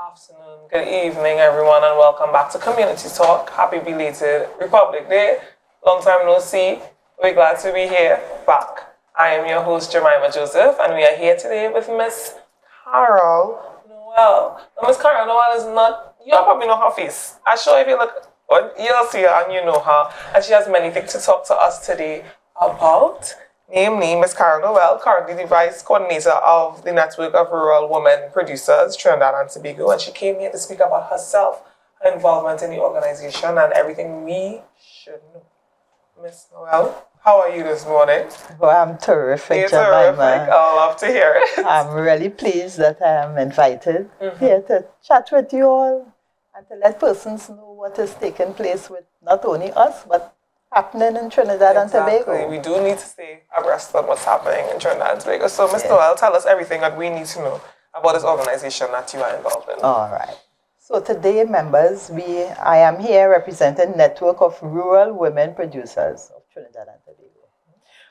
afternoon, good evening, everyone, and welcome back to Community Talk. Happy belated Republic Day. Long time no see. We're glad to be here back. I am your host, Jemima Joseph, and we are here today with Miss Carol Noel. Now, Miss Carol Noel is not, you'll probably know her face. I'm sure if you look, you'll see her and you know her. And she has many things to talk to us today about. Namely, Ms. Carol Noel, currently the Vice Coordinator of the Network of Rural Women Producers, Trinidad and Tobago, and she came here to speak about herself, her involvement in the organization, and everything we should know. Ms. Noel, how are you this morning? Well, I'm terrific, You're Jemima. terrific. I love to hear it. I'm really pleased that I am invited here to chat with you all and to let persons know what is taking place with not only us, but happening in Trinidad and Tobago. We do need to stay abreast of what's happening in Trinidad and Tobago. So, Ms. Noel, tell us everything that we need to know about this organization that you are involved in. All right. So today, members, I am here representing Network of Rural Women Producers of Trinidad and Tobago.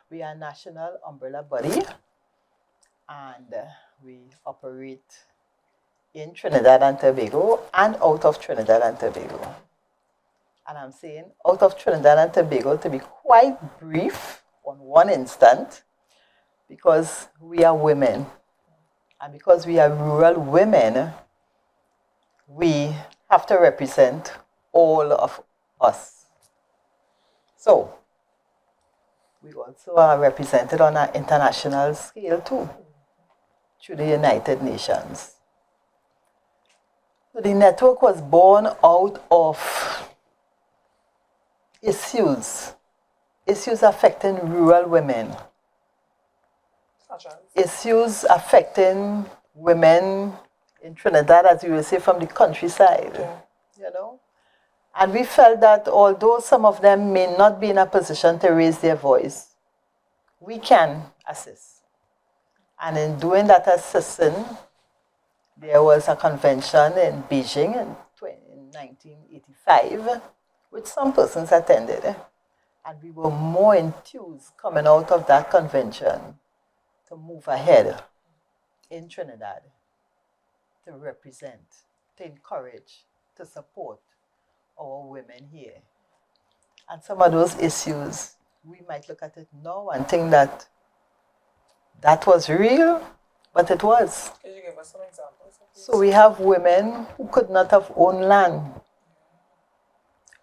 We are a national umbrella body, and we operate in Trinidad and Tobago and out of Trinidad and Tobago. And I'm saying out of Trinidad and Tobago to be quite brief on one instant, because we are women. And because we are rural women, we have to represent all of us. So, we also are represented on an international scale too, through the United Nations. So the network was born out of issues affecting rural women, issues affecting women in Trinidad, as you will say, from the countryside, you know. And we felt that although some of them may not be in a position to raise their voice, we can assist. And in doing that assisting, there was a convention in Beijing in 1985, which some persons attended. And we were more enthused coming out of that convention to move ahead in Trinidad, to represent, to encourage, to support our women here. And some of those issues, we might look at it now and think that that was real, but it was. Could you give us some examples? So we have women who could not have owned land.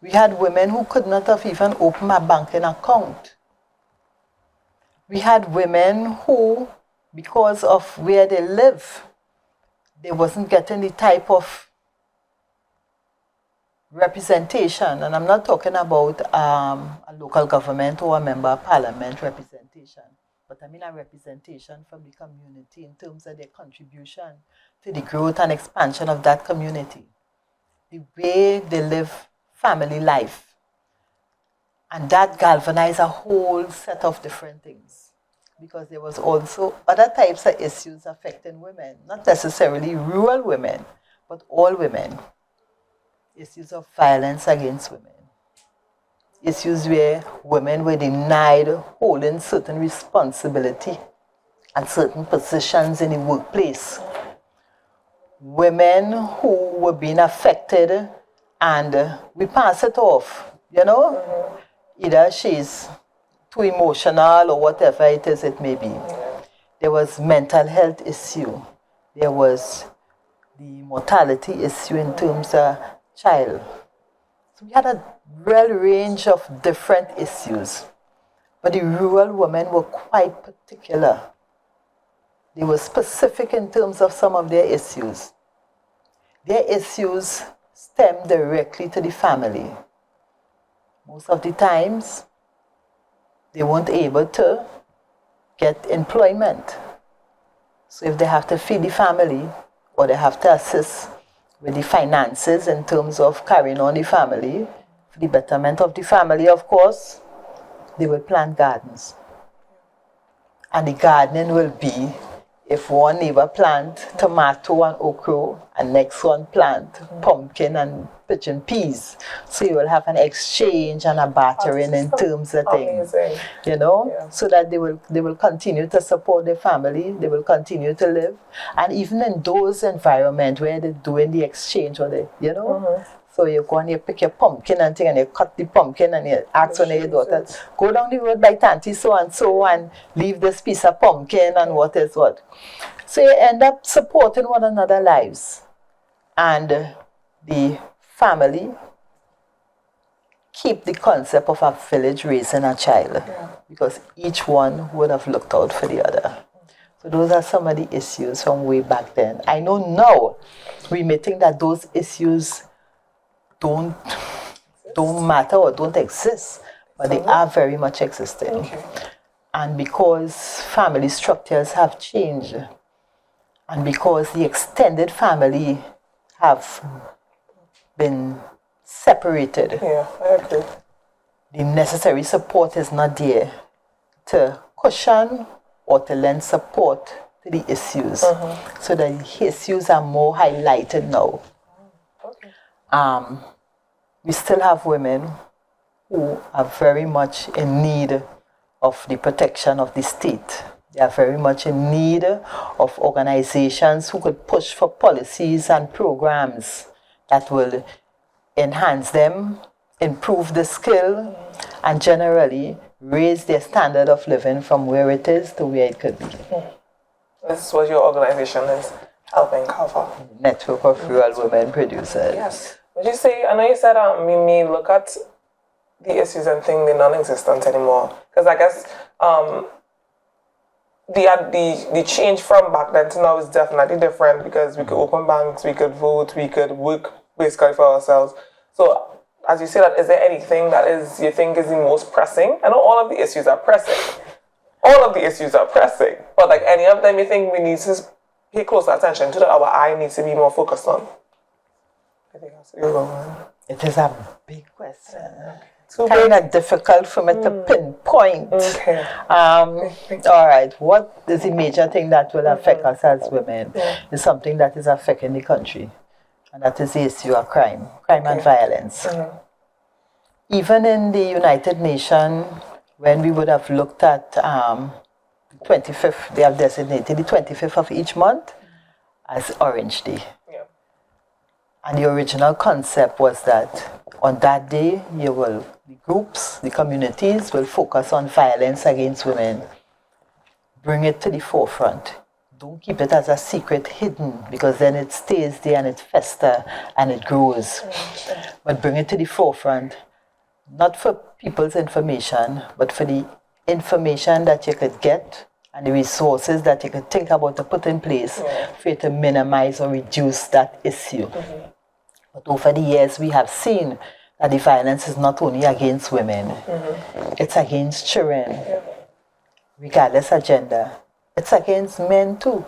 We had women who could not have even opened a banking account. We had women who, because of where they live, they wasn't getting the type of representation. And I'm not talking about a local government or a member of parliament representation, but I mean a representation from the community in terms of their contribution to the growth and expansion of that community. The way they live family life. And that galvanized a whole set of different things. Because there was also other types of issues affecting women, not necessarily rural women, but all women. Issues of violence against women. Issues where women were denied holding certain responsibility and certain positions in the workplace. Women who were being affected and we pass it off, you know? Either she's too emotional or whatever it may be. There was mental health issue. There was the mortality issue in terms of child. So we had a real range of different issues. But the rural women were quite particular. They were specific in terms of some of their issues. Their issues stem directly to the family. Most of the times, they weren't able to get employment. So if they have to feed the family, or they have to assist with the finances in terms of carrying on the family, for the betterment of the family, of course, they will plant gardens. And the gardening will be if one neighbor plant tomato and okra, and next one plant pumpkin and pigeon peas, so you will have an exchange and a bartering in terms of things, you know, so that they will continue to support their family, they will continue to live, and even in those environments where they're doing the exchange or they, you know. So you go and you pick your pumpkin and thing and you cut the pumpkin and you ask one of your daughters, go down the road by Tanty so and leave this piece of pumpkin and what is what. So you end up supporting one another's lives. And the family keep the concept of a village raising a child, because each one would have looked out for the other. So those are some of the issues from way back then. I know now we may think that those issues don't matter or don't exist, but they are very much existing. And because family structures have changed, and because the extended family have been separated, I agree. the necessary support is not there to cushion or to lend support to the issues. So the issues are more highlighted now. We still have women who are very much in need of the protection of the state. They are very much in need of organizations who could push for policies and programs that will enhance them, improve the skill, and generally raise their standard of living from where it is to where it could be. This is what your organization is helping cover. Network of Rural Women Producers. Yes. Would you say, I know you said we may look at the issues and think they're non-existent anymore. Because I guess the change from back then to now is definitely different, because we could open banks, we could vote, we could work basically for ourselves. So as you say that, is there anything that is you think is the most pressing? I know all of the issues are pressing. All of the issues are pressing. But like any of them you think we need to pay closer attention to, that our eye needs to be more focused on? I think that's your one. It is a big question. Kind of difficult for me to pinpoint. All right, what is the major thing that will affect us as women? Is something that is affecting the country, and that is the issue of crime and violence. Even in the United Nations, when we would have looked at 25th, they have designated the 25th of each month as Orange Day. And the original concept was that on that day, the groups, the communities will focus on violence against women. Bring it to the forefront. Don't keep it as a secret hidden, because then it stays there and it festers and it grows. But bring it to the forefront, not for people's information, but for the information that you could get and the resources that you could think about to put in place for you to minimize or reduce that issue. But over the years, we have seen that the violence is not only against women, it's against children, regardless of gender. It's against men too,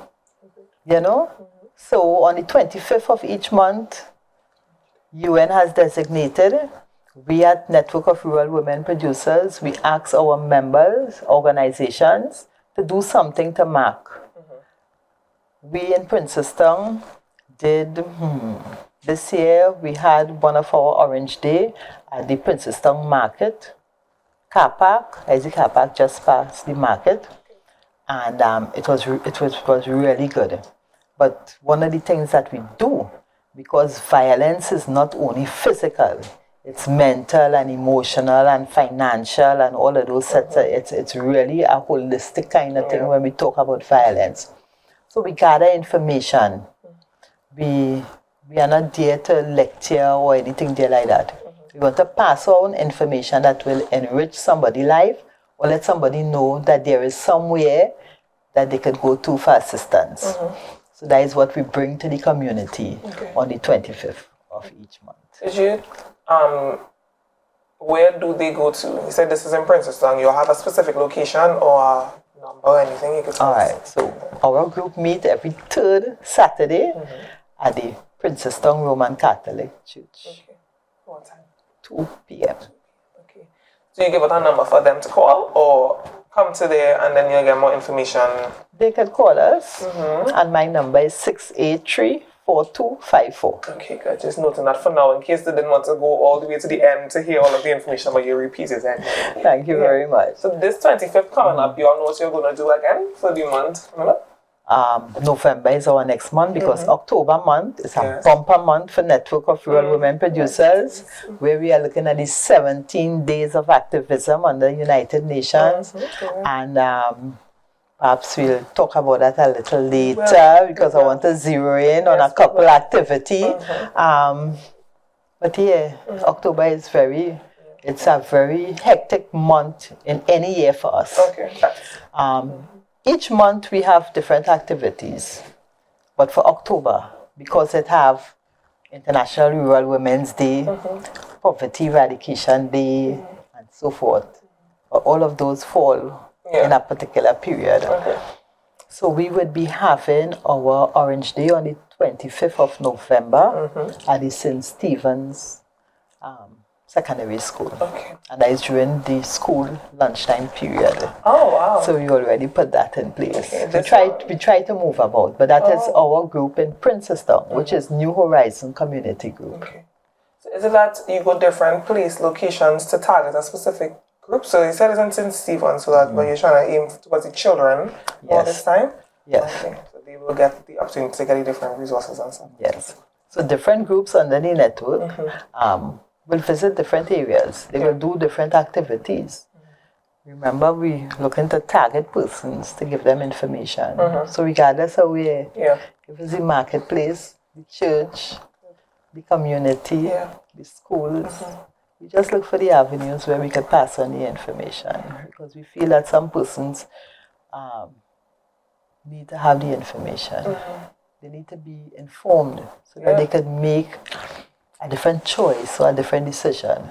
you know? So on the 25th of each month, UN has designated, we at Network of Rural Women Producers, we ask our members, organizations, to do something to mark. We in Princeton did... This year, we had one of our Orange Day at the Princeton Market car park. There's a car park just past the market, and it was really good. But one of the things that we do, because violence is not only physical, it's mental and emotional and financial and all of those sets. It's really a holistic kind of thing when we talk about violence. So we gather information. We are not there to lecture or anything there like that. We want to pass on information that will enrich somebody's life, or let somebody know that there is somewhere that they can go to for assistance. So that is what we bring to the community on the 25th of each month. Did you, where do they go to? You said this is in Princeton. You have a specific location or a number or anything you could tell us? All right, so our group meet every third Saturday at the Princeton Roman Catholic Church. What time? 2 p.m. Okay. So you give out a number for them to call, or come to there and then you'll get more information? They could call us, and my number is 683-4254. Okay, good. Just noting that for now, in case they didn't want to go all the way to the end to hear all of the information, but you repeat it anyway. Thank you very much. So this 25th coming up, you all know what you're going to do again for the month, remember? November is our next month, because October month is a bumper month for Network of Rural Women Producers, where we are looking at the 17 days of activism under the United Nations. And perhaps we'll talk about that a little later, because I want to zero in on a couple activities. But yeah, October is it's a very hectic month in any year for us. Each month we have different activities, but for October, because it have International Rural Women's Day, Poverty Eradication Day, and so forth, all of those fall in a particular period. So we would be having our Orange Day on the 25th of November at the St. Stephen's Secondary School. And that is during the school lunchtime period. Oh, wow. So we already put that in place. We try to move about, but that is our group in Princeton, which is New Horizon Community Group. So is it that you go different locations to target a specific group? So you said it's in St. Stephen, so that when you're trying to aim towards the children all this time? Yes. Okay. So they will get the opportunity to get the different resources and stuff. Yes. So different groups under the network will visit different areas. They will do different activities. Remember, we looking to target persons to give them information. So regardless of where, if it's the marketplace, the church, the community, the schools, we just look for the avenues where we can pass on the information, because we feel that some persons need to have the information. They need to be informed so that they can make a different choice or a different decision.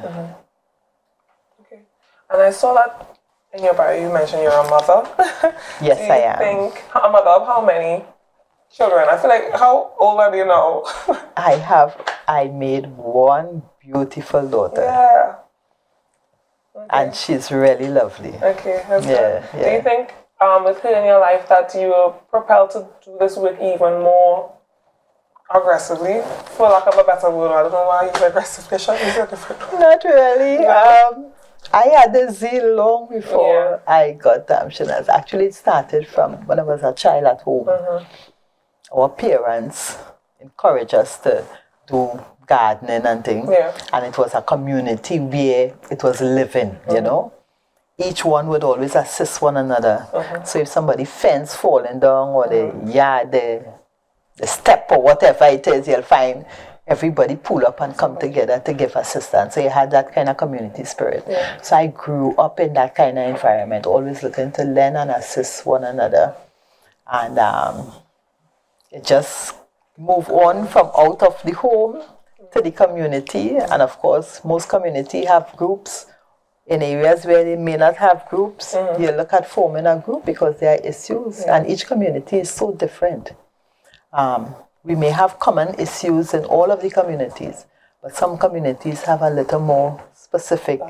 Okay. And I saw that in your bio you mentioned you're a mother. Yes, I am. Do you think a mother of how many children? I feel like, how old are you now? I made one beautiful daughter. Yeah. And she's really lovely. Okay, that's good. Yeah. Do you think with her in your life that you were propelled to do this work even more aggressively, for lack of a better word? I don't know why I use aggressive. Use a different word. Not really. I had the zeal long before I got Shanaz. Actually, it started from when I was a child at home. Our parents encouraged us to do gardening and things. And it was a community where it was living, you know. Each one would always assist one another. So if somebody fence falling down, or the yard, the step or whatever it is, you'll find everybody pull up and come together to give assistance. So you had that kind of community spirit. So I grew up in that kind of environment, always looking to learn and assist one another. And it just moved on from out of the home to the community. And of course, most community have groups. In areas where they may not have groups, you look at forming a group, because there are issues, and each community is so different. We may have common issues in all of the communities, but some communities have a little more specific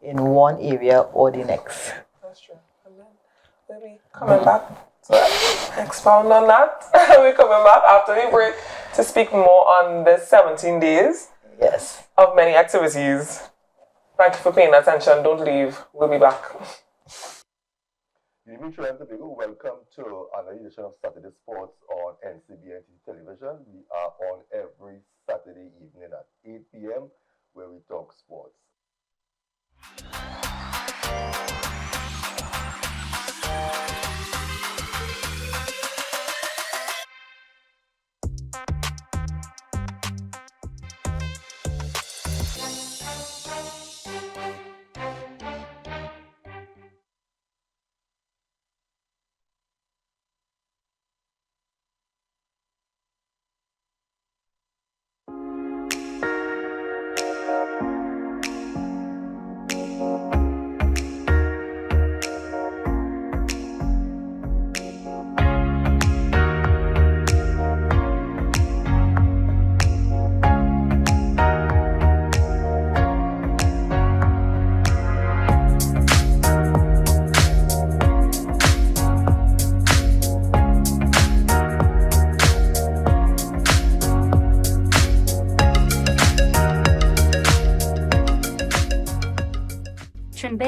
in one area or the next. That's true. And then we'll be coming back to expound on that. We're coming back after the break to speak more on the 17 days of many activities. Thank you for paying attention. Don't leave. We'll be back. Welcome to another edition of Saturday Sports on NCBNTT television. We are on every Saturday evening at 8 p.m. where we talk sports.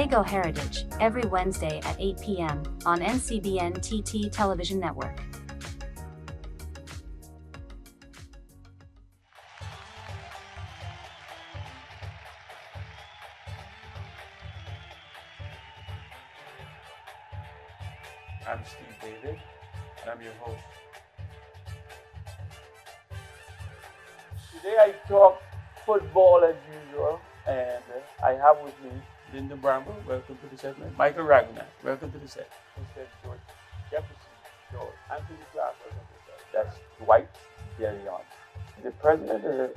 Tobago Heritage, every Wednesday at 8 p.m. on NCBNTT Television Network. I'm Steve David, and I'm your host. Today I talk football as usual, and I have with me Linda Bramble, welcome to the segment. Michael Ragnar, welcome to the set. Joseph George Jefferson, George Anthony Clark, welcome to the set. That's Dwight Delion. The president of the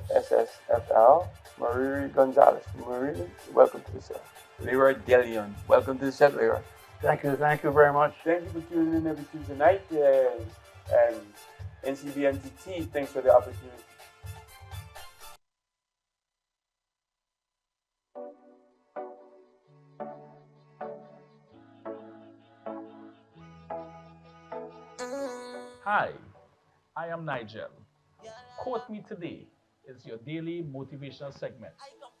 SSFL, Marie Gonzalez. Marie, welcome to the set. Leroy Delion, welcome to the set, Leroy. Thank you very much. Thank you for tuning in every Tuesday night, and NCBNTT, thanks for the opportunity. Hi, I am Nigel. Quote Me Today is your daily motivational segment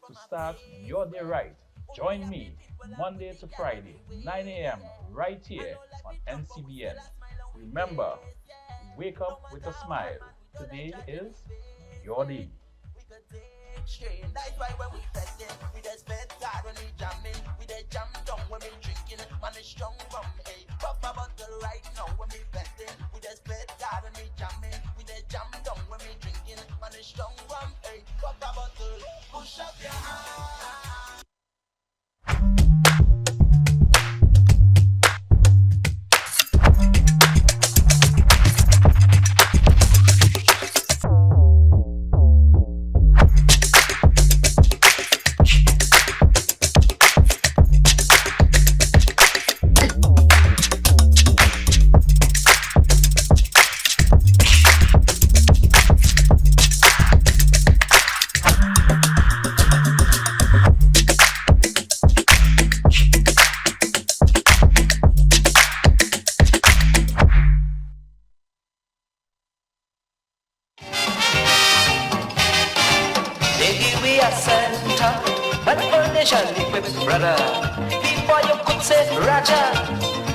to start your day right. Join me Monday to Friday, 9 a.m. right here on NCBN. Remember, wake up with a smile. Today is your day. That's why when we festin', we just spend time when we jamming, we just jam down when we drinking, man is strong from hey, pop a bottle right now when we festin', we just spend time when we jamming, we just jam down when we drinking, man is strong from hey, pop a bottle, push up your hand. Brother, before you could say Raja,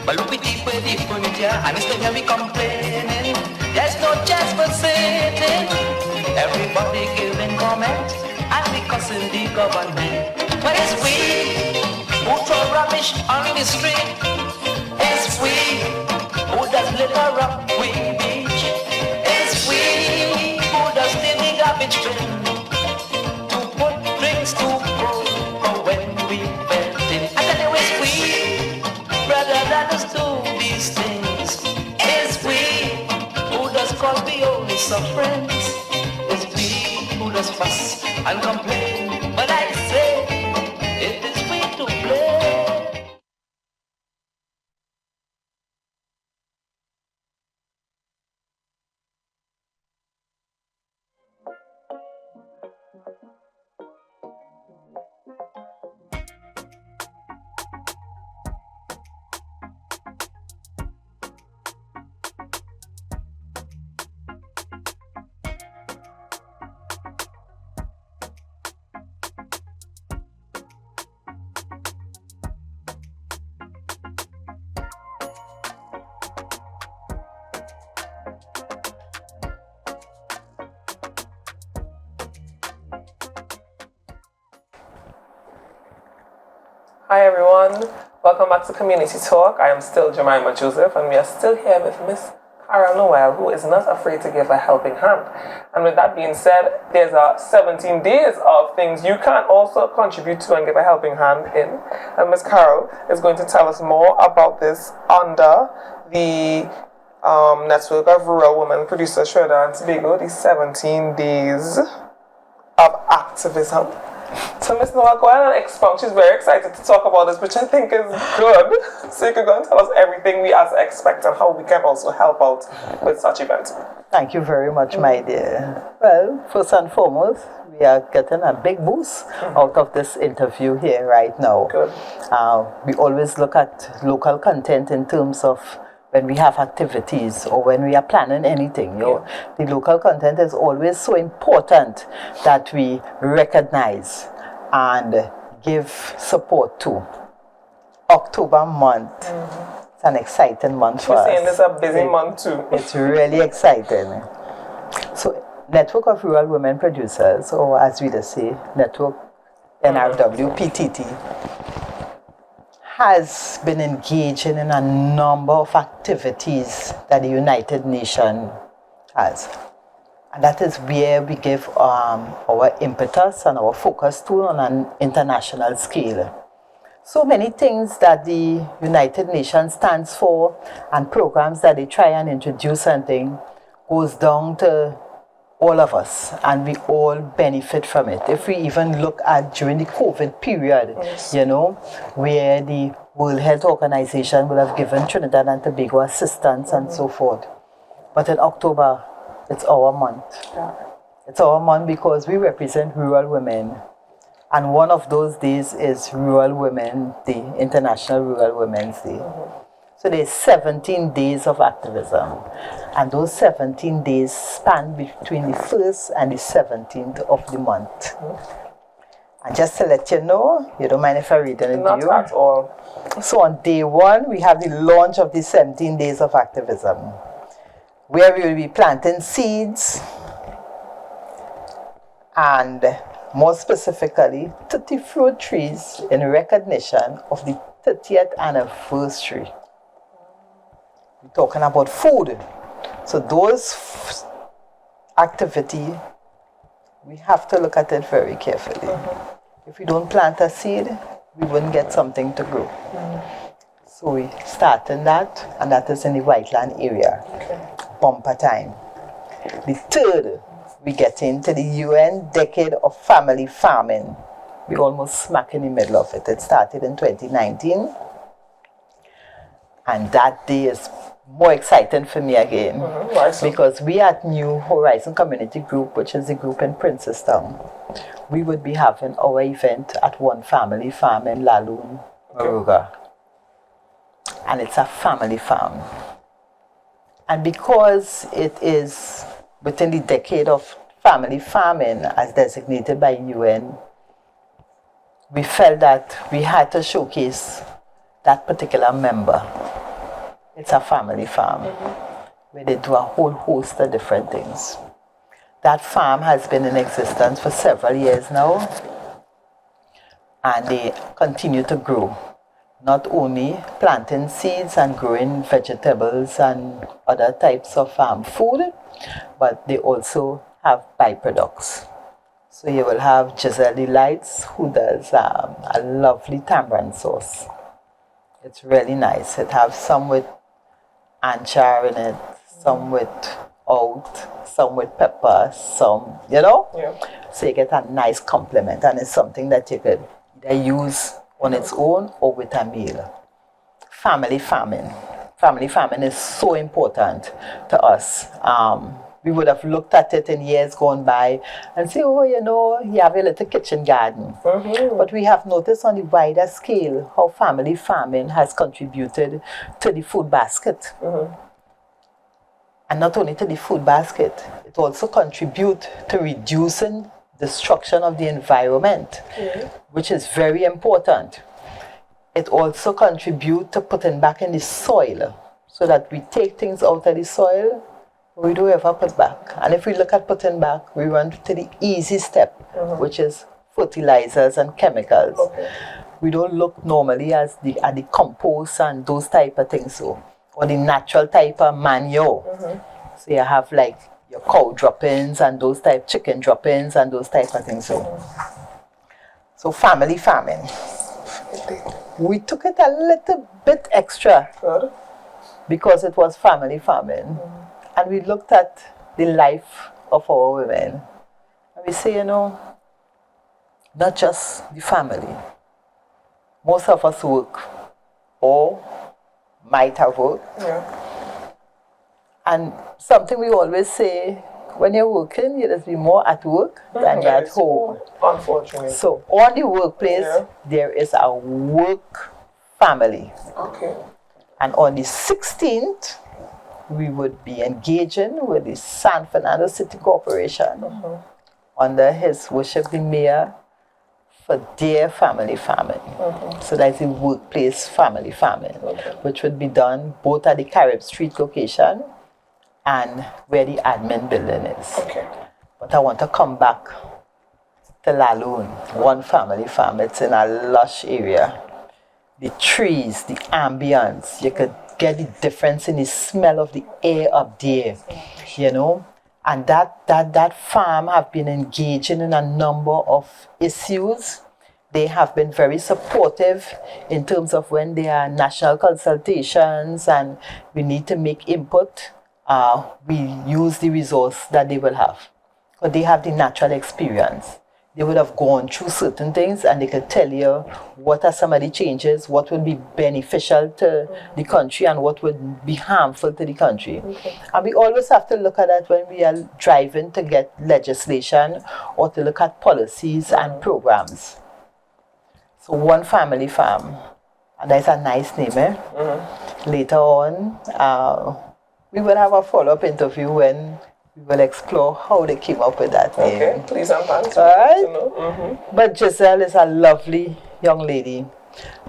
but look deep with the furniture, and still hear me complaining. There's no chance for sitting. Everybody giving comment and discussing the government. But it's we who throw rubbish on the street. It's we who does litter up we beach. It's we who does the garbage bin to put drinks to go. Do these things. It's we who does cause we only some friends. It's we who does fuss and complain. But I say it is we to blame. Hi everyone, welcome back to Community Talk. I am still Jemima Joseph, and we are still here with Miss Carol Noel, who is not afraid to give a helping hand. And with that being said, there's 17 days of things you can also contribute to and give a helping hand in. And Miss Carol is going to tell us more about this under the network of rural women producers Trinidad and Tobago, the 17 days of activism. So Ms. Noel, go ahead and expound. She's very excited to talk about this, which I think is good. So you can go and tell us everything we as expect and how we can also help out with such events. Thank you very much, my dear. Well, first and foremost, we are getting a big boost out of this interview here right now. Good. We always look at local content in terms of when we have activities or when we are planning anything. The local content is always so important that we recognize and give support to. October month. It's an exciting month for You're us. saying this is a busy month too. It's really exciting. So, Network of Rural Women Producers, or as we just say, Network NRWPTT, has been engaging in a number of activities that the United Nations has. And that is where we give our impetus and our focus to on an international scale. So many things that the United Nations stands for and programs that they try and introduce and thing goes down to all of us, and we all benefit from it. If we even look at during the COVID period, you know, where the World Health Organization would have given Trinidad and Tobago assistance and so forth. But in October, it's our month. It's our month because we represent rural women. And one of those days is Rural Women Day, International Rural Women's Day. So there's 17 days of activism. And those 17 days span between the 1st and the 17th of the month. And just to let you know, you don't mind if I read it to you? Not at all. So on day 1, we have the launch of the 17 days of activism, where we will be planting seeds and more specifically 30 fruit trees in recognition of the 30th anniversary. We're talking about food. So those activity, we have to look at it very carefully. If we don't plant a seed, we wouldn't get something to grow. So we start in that, and that is in the Whiteland area. Bumper time. The 3rd, we get into the UN Decade of Family Farming. We're almost smack in the middle of it. It started in 2019. And that day is more exciting for me again. Because we at New Horizon Community Group, which is the group in Princestown, we would be having our event at One Family Farm in Laloon, Moruga. And it's a family farm. And because it is within the decade of family farming as designated by UN, we felt that we had to showcase that particular member. It's a family farm where they do a whole host of different things. That farm has been in existence for several years now, and they continue to grow. Not only planting seeds and growing vegetables and other types of food, but they also have byproducts. So you will have Giselle Delights, who does a lovely tamarind sauce. It's really nice. It has some with anchor in it, some with oat, some with pepper, some, you know? So you get a nice complement, and it's something that you could either use on its own or with a meal. Family farming. Family farming is so important to us. We would have looked at it in years gone by and say, oh, you know, you have a little kitchen garden. But we have noticed on the wider scale how family farming has contributed to the food basket. And not only to the food basket, it also contributes to reducing destruction of the environment, which is very important. It also contributes to putting back in the soil, so that we take things out of the soil, we don't ever put back. And if we look at putting back, we run to the easy step, which is fertilizers and chemicals. We don't look normally at the compost and those type of things, or the natural type of manure. So you have like your cow droppings and those type, chicken droppings and those type of things. So family farming. We took it a little bit extra because it was family farming. And we looked at the life of our women. And we say, you know, not just the family. Most of us work or might have worked. And something we always say, when you're working, you just be more at work than you're at home. Unfortunately. So on the workplace, there is a work family. And on the 16th, we would be engaging with the San Fernando City Corporation under His Worship the Mayor for their family farming. So that's the workplace family farming, which would be done both at the Carib Street location and where the admin building is. Okay. But I want to come back to Laloon, one family farm. It's in a lush area. The trees, the ambience, you could get the difference in the smell of the air up there, you know. And that farm have been engaging in a number of issues. They have been very supportive in terms of when there are national consultations and we need to make input, we use the resource that they will have. Because they have the natural experience. They would have gone through certain things and they could tell you what are some of the changes, what would be beneficial to the country and what would be harmful to the country. And we always have to look at that when we are driving to get legislation or to look at policies and programs. So one family farm, and that's a nice name, eh? Later on, we will have a follow-up interview when we will explore how they came up with that name. Okay, please and thanks. All right? But Giselle is a lovely young lady.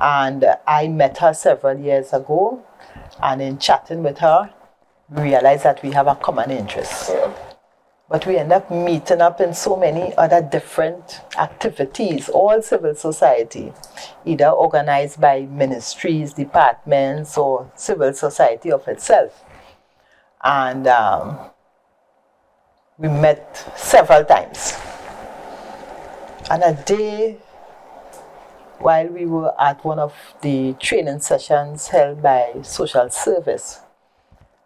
And I met her several years ago. And in chatting with her, we realized that we have a common interest. Yeah. But we end up meeting up in so many other different activities, all civil society, either organized by ministries, departments, or civil society of itself. And we met several times. And a day, while we were at one of the training sessions held by social service,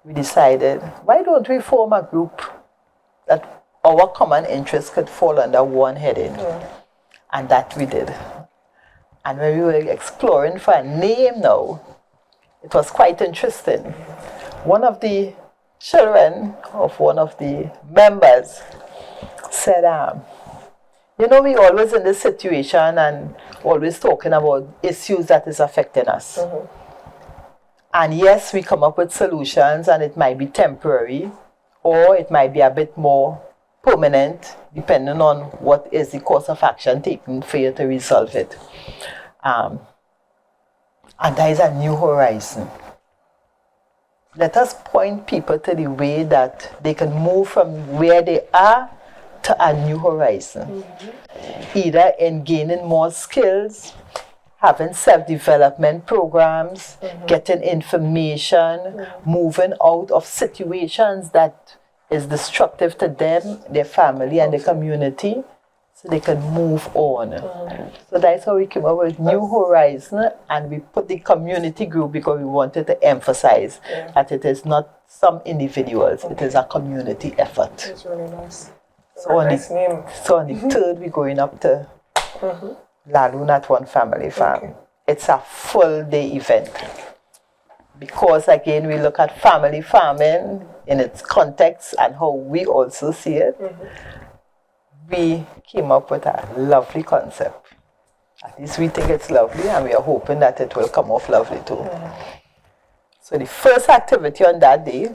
we decided, why don't we form a group that our common interests could fall under one heading? And that we did. And when we were exploring for a name now, it was quite interesting. One of the children of one of the members said, you know, we always in this situation and always talking about issues that is affecting us. And yes, we come up with solutions and it might be temporary or it might be a bit more permanent depending on what is the course of action taken for you to resolve it. And there is a new horizon. Let us point people to the way that they can move from where they are to a new horizon. Either in gaining more skills, having self-development programs, getting information, moving out of situations that is destructive to them, their family and their community, so they can move on. So that's how we came up with New Horizon, and we put the community group because we wanted to emphasize that it is not some individuals, it is a community effort. It's really nice. So on, nice name. So on the third, we're going up to Laloon at One Family Farm. It's a full day event. Because again, we look at family farming in its context and how we also see it. We came up with a lovely concept. At least we think it's lovely and we are hoping that it will come off lovely too. So the first activity on that day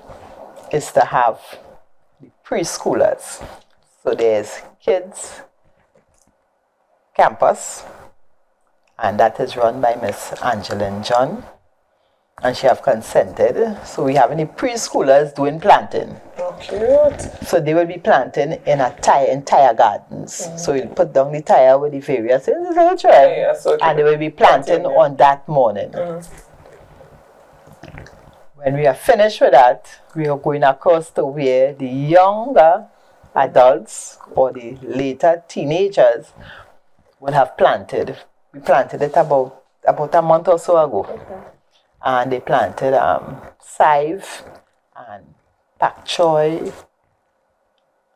is to have the preschoolers. So there's kids campus, and that is run by Miss Angeline John, and she have consented. So we have any preschoolers doing planting. Oh, cute. So they will be planting in tire gardens. So we'll put down the tire with the various and they will be planting on that morning. When we are finished with that, we are going across to where the younger adults or the later teenagers would have planted. We planted it about a month or so ago. And they planted scythe and pak choy.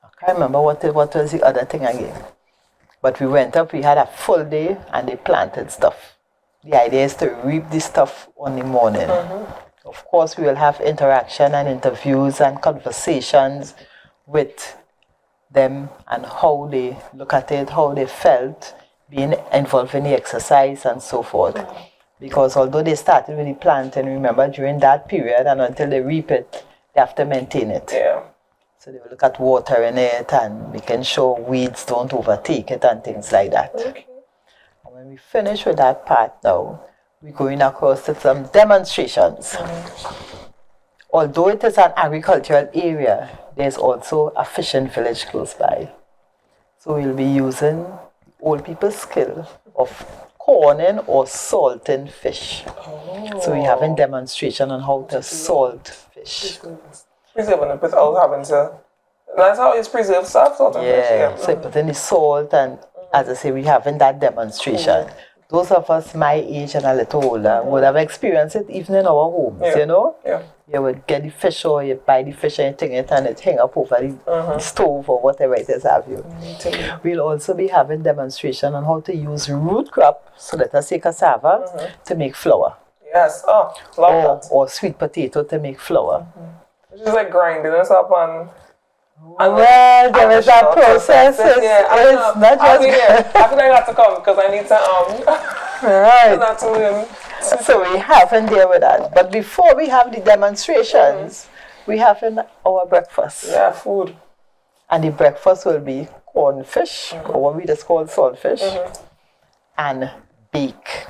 I can't remember what was the other thing again. But we went up, we had a full day and they planted stuff. The idea is to reap this stuff on the morning. Of course, we will have interaction and interviews and conversations with them and how they look at it, how they felt being involved in the exercise and so forth. Because although they started with the planting, remember during that period and until they reap it, they have to maintain it. Yeah. So they will look at watering it and making sure weeds don't overtake it and things like that. Okay. we finish with that part now, we're going across to some demonstrations. Although it is an agricultural area, there's also a fishing village close by. So we'll be using old people's skill of corning or salting fish. So we're having demonstration on how to salt fish. Preserving it without having to. That's how it's preserved stuff, salting fish. Yeah. So you put in the salt, and as I say, we're having that demonstration. Those of us my age and a little older would have experienced it even in our homes, you know? You would get the fish, or you buy the fish and thing it, and it hang up over the stove or whatever it is have you. We'll also be having demonstration on how to use root crop, so let us say cassava, to make flour. Yes, love that. Or sweet potato to make flour. It's just like grinding us up on. Well, there is that process. It's not just. I feel like I have to come because I need to right. not to learn. So we haven't there with that. But before we have the demonstrations, we have our breakfast. Yeah, food. And the breakfast will be corn fish, or what we just call saltfish, and bake.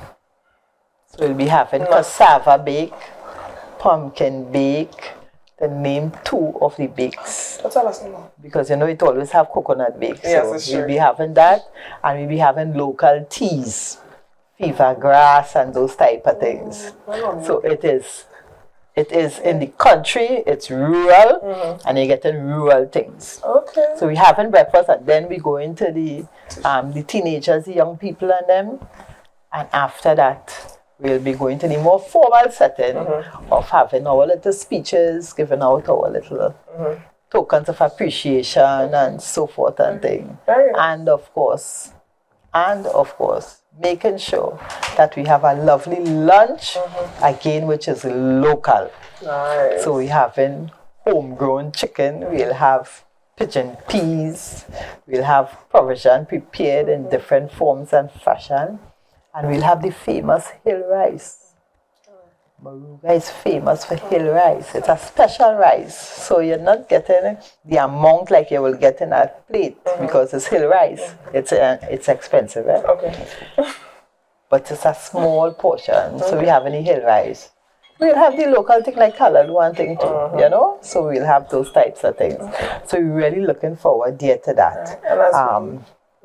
So we'll be having cassava bake, pumpkin bake, to name 2 of the bakes. That's all I know. Because it always have coconut bakes. Yes, so it's we'll true. be having that, and we'll be having local teas, fever grass and those type of things. So it is in the country, it's rural, and you're getting rural things. Okay. So we having breakfast, and then we go into the teenagers, the young people and them, and after that we'll be going to the more formal setting of having our little speeches, giving out our little tokens of appreciation and so forth and things. And of course, making sure that we have a lovely lunch, again, which is local. Nice. So we're having homegrown chicken, we'll have pigeon peas, we'll have provision prepared in different forms and fashion, and we'll have the famous hill rice. Moruga is famous for hill rice. It's a special rice, so you're not getting the amount like you will get in a plate because it's hill rice. It's expensive, right? Okay. But it's a small portion, so we have any hill rice. We'll have the local thing like Kalalu and thing too, So we'll have those types of things. So we're really looking forward there to that.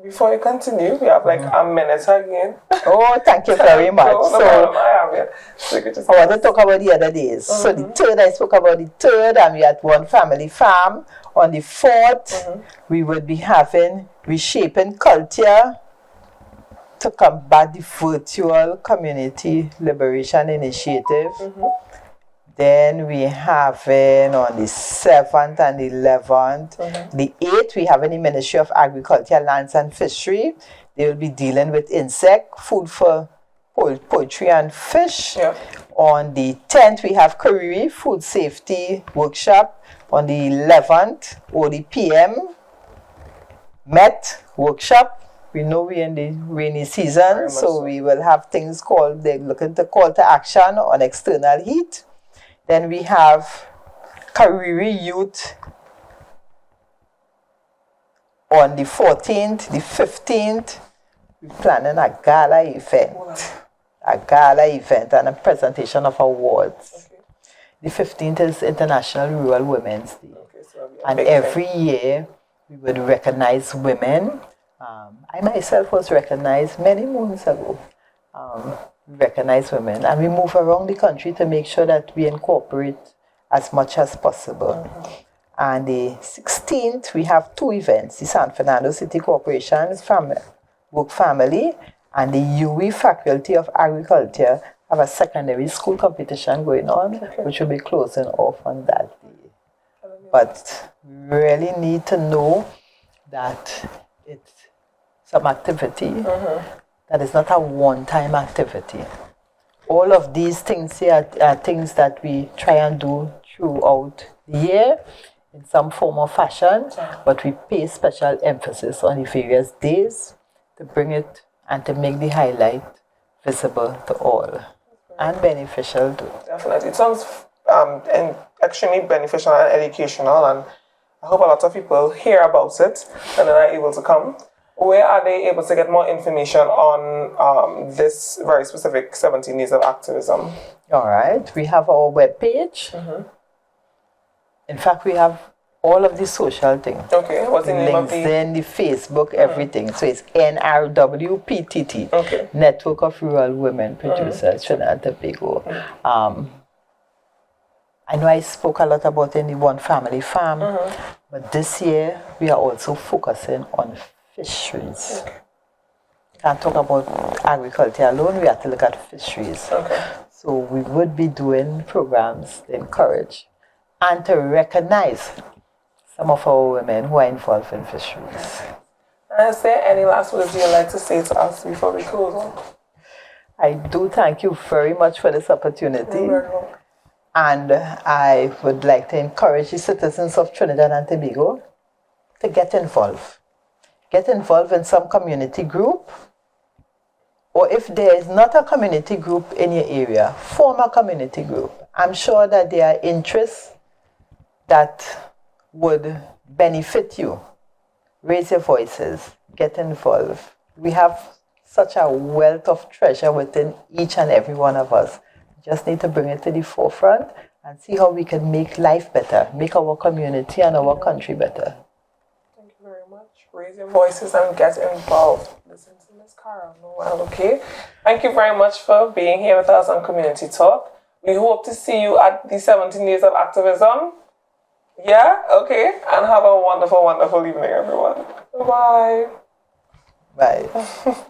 Before you continue, we have like a minute again. Oh, thank you very much. I want to talk about the other days. So the 3rd, I spoke about the 3rd, and we had one family farm. On the 4th, we would be having Reshaping Culture to combat the virtual community liberation initiative. Then we having on the 7th and 11th. The 8th, we having the Ministry of Agriculture, Lands and Fishery. They will be dealing with insect, food for poultry and fish. On the 10th, we have Kariri, Food Safety Workshop. On the 11th, ODPM, Met Workshop. We know we're in the rainy season, so we will have things called, they're looking to call to action on external heat. Then we have Kariri Youth on the 14th, the 15th. We're planning a gala event. And a presentation of awards. The 15th is International Rural Women's Day. And every year we would recognize women. I myself was recognized many months ago. Recognize women, and we move around the country to make sure that we incorporate as much as possible. And the 16th, we have 2 events. The San Fernando City Corporation's Work Family and the UE Faculty of Agriculture have a secondary school competition going on, which will be closing off on that day. But we really need to know that it's some activity that is not a one-time activity. All of these things here are things that we try and do throughout the year in some form or fashion, but we pay special emphasis on the various days to bring it and to make the highlight visible to all and beneficial too. Definitely. It sounds extremely beneficial and educational, and I hope a lot of people hear about it and are able to come. Where are they able to get more information on this very specific 17 Days of Activism? All right. We have our webpage. In fact, we have all of the social things. Okay. What's the name of the... LinkedIn, the Facebook, everything. So it's NRWPTT. Okay. Network of Rural Women Producers, Trinidad and Tobago. I know I spoke a lot about in the One Family Farm, but this year we are also focusing on fisheries. Can't talk about agriculture alone, we have to look at fisheries. So we would be doing programs to encourage and to recognize some of our women who are involved in fisheries. Is there any last words you'd like to say to us before we close on? I do thank you very much for this opportunity. You're very welcome. And I would like to encourage the citizens of Trinidad and Tobago to get involved. Get involved in some community group. Or if there is not a community group in your area, form a community group. I'm sure that there are interests that would benefit you. Raise your voices. Get involved. We have such a wealth of treasure within each and every one of us. Just need to bring it to the forefront and see how we can make life better, make our community and our country better. Thank you very much. Raise your voices and get involved. Listen to Miss Carol Noel, okay? Thank you very much for being here with us on Community Talk. We hope to see you at the 17 Days of Activism. Yeah? Okay. And have a wonderful, wonderful evening, everyone. Bye-bye. Bye.